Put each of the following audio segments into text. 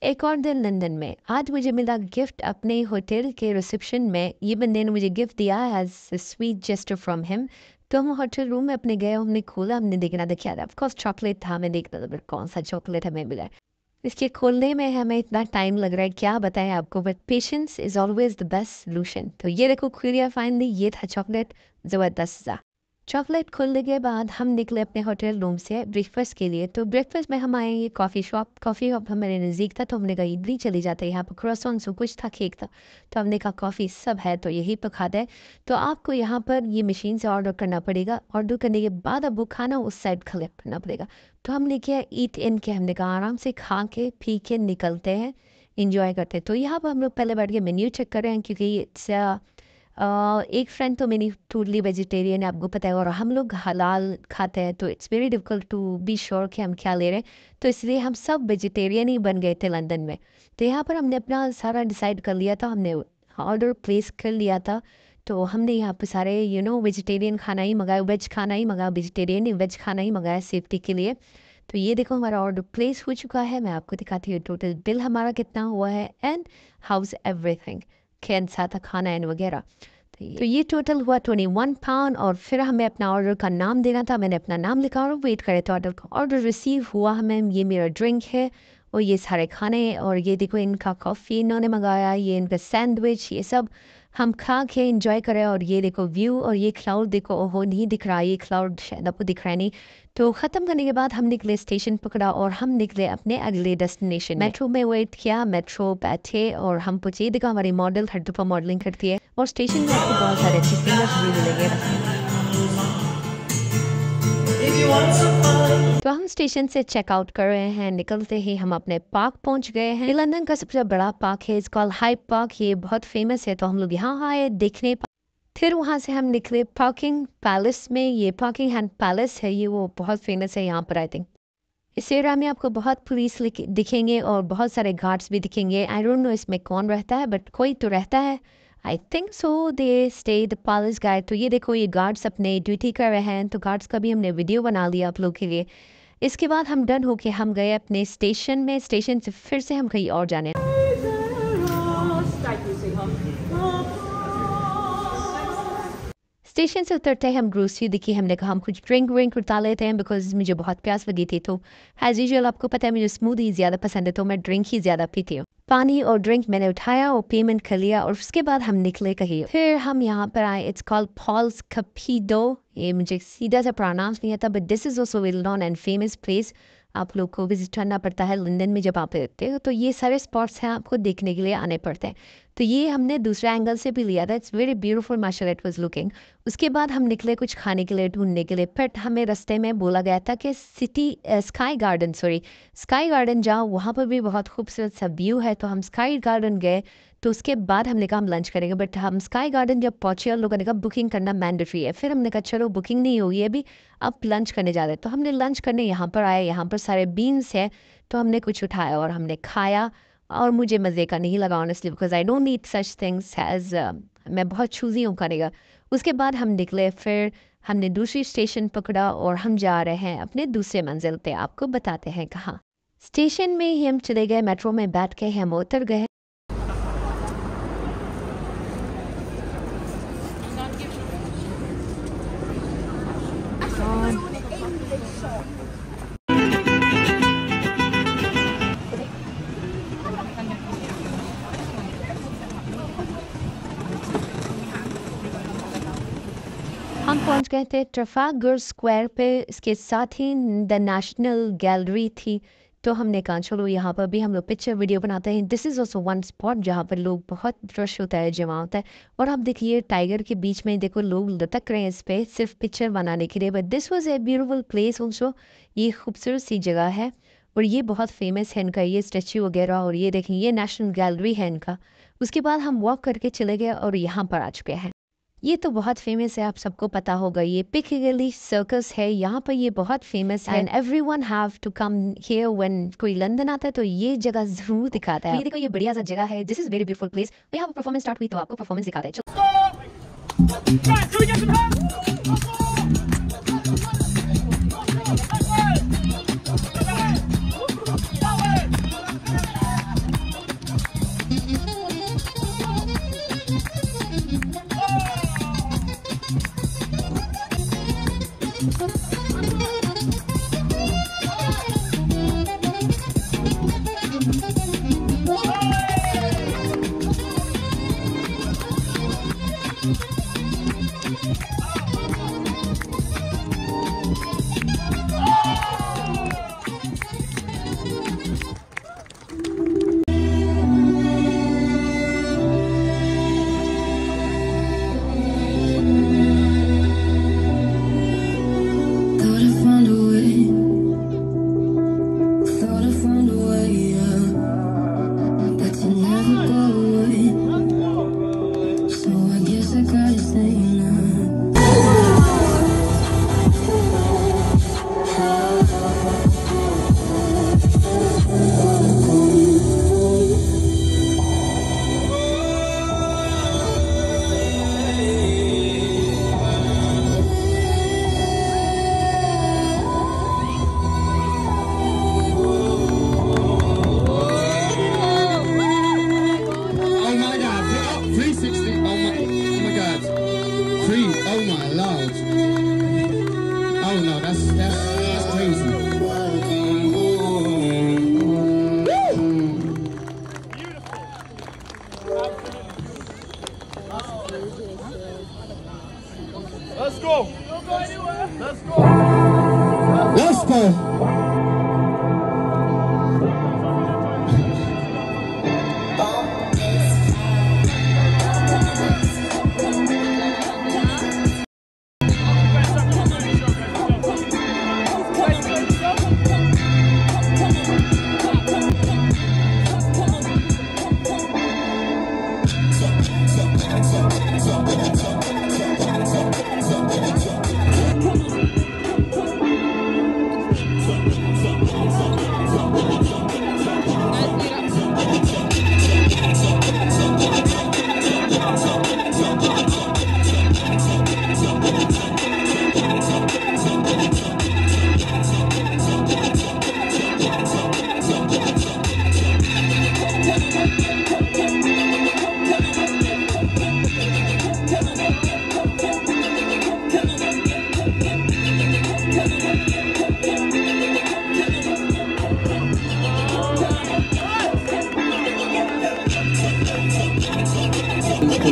एक और दिन लंदन में। आज मुझे मिला गिफ्ट अपने होटल के रिसेप्शन में। ये बंदे ने मुझे गिफ्ट दिया as a sweet gesture from him. तो हम होटल रूम में अपने गए, हमने खोला, हमने देखा था ऑफकोर्स चॉकलेट था। हमें देखना था कौन सा चॉकलेट हमें मिला। इसके खोलने में हमें इतना टाइम लग रहा है, क्या बताएं आपको, but patience is always the best solution. तो ये देखो खुल गया फाइनली, ये था चॉकलेट, ज़बरदस्त सा। चॉकलेट खुलने के बाद हम निकले अपने होटल रूम से ब्रेकफास्ट के लिए। तो ब्रेकफास्ट में हम आए ये कॉफ़ी शॉप हमारे नज़दीक था। तो हमने कहा इडली चली जाता है, यहाँ पर क्रॉसन सो कुछ था, केक था। तो हमने कहा कॉफ़ी सब है तो यही पर खाता है। तो आपको यहाँ पर ये मशीन से ऑर्डर करना पड़ेगा। ऑर्डर करने के बाद अब वो खाना उस साइड कलेक्ट करना पड़ेगा। तो हमने किया ईट इन के, हमने कहा आराम से खा के पी के निकलते हैं, इंजॉय करते हैं। तो यहाँ पर हम लोग पहले बैठ के मेन्यू चेक कर रहे हैं, क्योंकि इट्स एक फ्रेंड तो मेरी टोटली वेजिटेरियन है, आपको पता है, और हम लोग हलाल खाते हैं। तो it's very difficult to be sure कि हम क्या ले रहे हैं। तो इसलिए हम सब वेजिटेरियन ही बन गए थे लंदन में। तो यहाँ पर हमने अपना सारा डिसाइड कर लिया था, हमने ऑर्डर प्लेस कर लिया था। तो हमने यहाँ पे सारे वेजिटेरियन खाना ही मंगाया, वेज खाना ही मंगाया, वेजिटेरियन वेज खाना ही मंगाया सेफ्टी के लिए। तो ये देखो हमारा ऑर्डर प्लेस हो चुका है। मैं आपको दिखाती हूँ टोटल बिल हमारा कितना हुआ है एंड हाउस एवरीथिंग कैसा था खाना एंड वगैरह। तो ये टोटल हुआ 21 पाउंड। और फिर हमें अपना ऑर्डर का नाम देना था। मैंने अपना नाम लिखा और वेट करे तो ऑर्डर का ऑर्डर रिसीव हुआ हमें। ये मेरा ड्रिंक है और ये सारे खाने, और ये देखो इनका कॉफ़ी इन्होंने मंगाया, ये इनका सैंडविच, ये सब हम खा के इंजॉय करें। और ये देखो व्यू, और ये क्लाउड देखो, ओहो नहीं दिख रहा, ये क्लाउड शायद आपको दिख रहा है नहीं। तो ख़त्म करने के बाद हम निकले, स्टेशन पकड़ा और हम निकले अपने अगले डेस्टिनेशन। मेट्रो में वेट किया, मेट्रो बैठे और हम पूछे, देखो हमारी मॉडल हर दफ़ा मॉडलिंग करती है। और स्टेशन में आपको बहुत सारे अच्छे सिंगर्स भी मिलेंगे रास्ते में। तो हम स्टेशन से चेकआउट कर रहे हैं, निकलते ही हम अपने पार्क पहुंच गए हैं। लंदन का सबसे बड़ा पार्क है, इसका हाइड पार्क, ये बहुत फेमस है। तो हम लोग यहाँ आए देखने। फिर वहाँ से हम निकले पार्किंग पैलेस में। ये पार्किंग हैंड पैलेस है, ये वो बहुत फेमस है यहाँ पर। आई थिंक इस एरिया में आपको बहुत पुलिस दिखेंगे और बहुत सारे गार्ड्स भी दिखेंगे। आई डोंट नो इसमें कौन रहता है, बट कोई तो रहता है। I think so they stay the palace guard. तो ये देखो ये गार्ड्स अपने ड्यूटी कर रहे हैं। तो गार्ड्स का भी हमने वीडियो बना लिया आप लोग के लिए। इसके बाद हम डन होके हम गए अपने स्टेशन में। स्टेशन से फिर से हम कहीं और जाने। स्टेशन से उतरते हैं हम ग्रोसरी दिखी, हमने कहा हम कुछ ड्रिंक उठा लेते हैं बिकॉज मुझे बहुत प्यास लगी थी। तो एज यूजुअल आपको पता है मुझे स्मूदी ज़्यादा पसंद है, तो मैं ड्रिंक ही ज़्यादा पीती हूँ। पानी और ड्रिंक मैंने उठाया और पेमेंट कर लिया और उसके बाद हम निकले कहीं। फिर हम यहाँ पर आए, इट्स कॉल्ड पॉल्स कैफेडो। ये मुझे सीधा सा प्रोनाउंस नहीं आता, but this is also well known and famous place. आप लोग को विजिट करना पड़ता है लंदन में जब आप रहते हो। तो ये सारे स्पॉट्स हैं, आपको देखने के लिए आने पड़ते हैं। तो ये हमने दूसरे एंगल से भी लिया था। इट्स वेरी ब्यूटीफुल माशाल्लाह इट वाज लुकिंग। उसके बाद हम निकले कुछ खाने के लिए ढूंढने के लिए। बट हमें रास्ते में बोला गया था कि स्काई गार्डन जाओ, वहाँ पर भी बहुत खूबसूरत सा व्यू है। तो हम स्काई गार्डन गए। तो उसके बाद हमने कहा हम लंच करेंगे, बट हम स्काई गार्डन जब पहुँचे और लोगों ने कहा बुकिंग करना मैंडेटरी है। फिर हमने कहा चलो बुकिंग नहीं होगी अभी, अब लंच करने जा रहे हैं। तो हमने लंच करने यहाँ पर आए, यहाँ पर सारे बीन्स है। तो हमने कुछ उठाया और हमने खाया और मुझे मज़े का नहीं लगा honestly, because I don't need such things as मैं बहुत चूज़ी हूँ करेगा। उसके बाद हम निकले, फिर हमने दूसरी स्टेशन पकड़ा और हम जा रहे हैं अपने दूसरे मंजिल पे। आपको बताते हैं कहाँ। स्टेशन में ही हम चले गए, मेट्रो में बैठ के हम उतर गए। हम पहुंच गए थे ट्रफालगर स्क्वायर पे। इसके साथ ही द नेशनल गैलरी थी। तो हमने कहा चलो यहाँ पर भी हम लोग पिक्चर वीडियो बनाते हैं। This is also one spot जहाँ पर लोग बहुत रश होता है, जमा होता है। और आप देखिए टाइगर के बीच में देखो लोग लटक रहे हैं इस पर सिर्फ पिक्चर बनाने के लिए। But this was a beautiful place also. ये खूबसूरत सी जगह है और ये बहुत फेमस है इनका ये स्टैचू वगैरह। और ये देखें ये नेशनल गैलरी है इनका। उसके बाद हम वॉक करके चले गए और यहाँ पर आ चुके हैं। ये तो बहुत फेमस है, आप सबको पता होगा, ये पिccadilly सर्कस है। यहाँ पर ये बहुत फेमस है and everyone have to come here when कोई लंदन आता है तो ये जगह जरूर दिखाता है। ये देखो ये बढ़िया सा जगह है, this is very beautiful place. यहाँ पर परफॉर्मेंस स्टार्ट हुई तो आपको परफॉर्मेंस दिखाते हैं।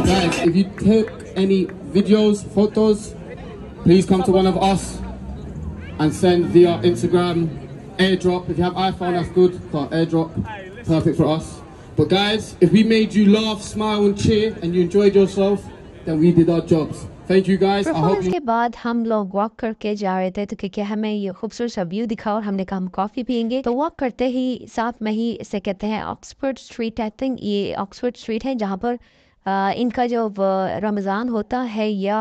guys, if you take any videos, photos, please come to one of us and send via Instagram, airdrop. If you have iPhone, that's good, for airdrop, perfect for us. But guys, if we made you laugh, smile and cheer and you enjoyed yourself, then we did our jobs. Thank you guys. I hope performance you... के बाद हम लोग walk करके जा रहे थे तो क्योंकि हमें ये खूबसूरत सा व्यू दिखा और हमने कहा हम कॉफ़ी पियेंगे तो वॉक करते ही साथ में ही इसे कहते हैं ऑक्सफोर्ड स्ट्रीट। आई थिंक ये ऑक्सफोर्ड स्ट्रीट है जहाँ पर इनका जो रमज़ान होता है या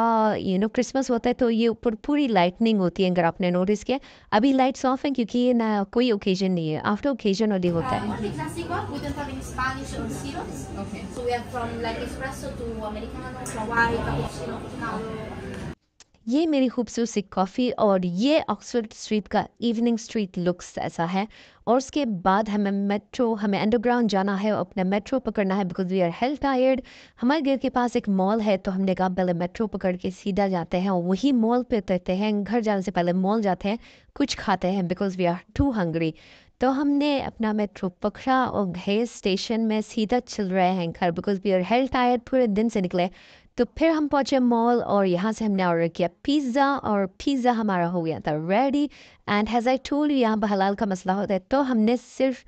क्रिसमस होता है तो ये ऊपर पूरी लाइटनिंग होती है। अगर आपने नोटिस किया अभी लाइट्स ऑफ हैं क्योंकि ये ना कोई ओकेजन नहीं है, आफ्टर ओकेजन और होता है। Only classic one. We don't have any Spanish or syrups. Okay. So we have from like espresso to americano, to white, cappuccino, macchiato. ये मेरी खूबसूरत सी कॉफ़ी और ये ऑक्सफोर्ड स्ट्रीट का इवनिंग स्ट्रीट लुक्स ऐसा है। और उसके बाद हमें अंडरग्राउंड जाना है, अपना मेट्रो पकड़ना है because we are health tired. हमारे घर के पास एक मॉल है तो हमने कहा पहले मेट्रो पकड़ के सीधा जाते हैं और वही मॉल पे उतरते हैं। घर जाने से पहले मॉल जाते हैं, कुछ खाते हैं because we are too hungry. तो हमने अपना मेट्रो पकड़ा और गए स्टेशन में सीधा चल रहे हैं घर because we are health tired, पूरे दिन से निकले। तो फिर हम पहुंचे मॉल और यहाँ से हमने ऑर्डर किया पिज़्ज़ा और पिज़्ज़ा हमारा हो गया था ready. And has I told you यहाँ पर हलाल का मसला होता है तो हमने सिर्फ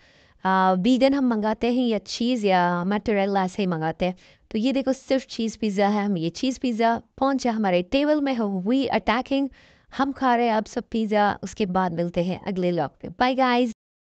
वीगन हम मंगाते हैं या चीज़ या मोज़रेला से ही मंगाते हैं। तो ये देखो सिर्फ चीज़ पिज़्ज़ा है, हम ये चीज़ पिज़्ज़ा पहुँचा हमारे टेबल में हो, वी अटैकिंग, हम खा रहे हैं अब सब पिज़्ज़ा। उसके बाद मिलते हैं अगले व्लॉग में। Bye guys.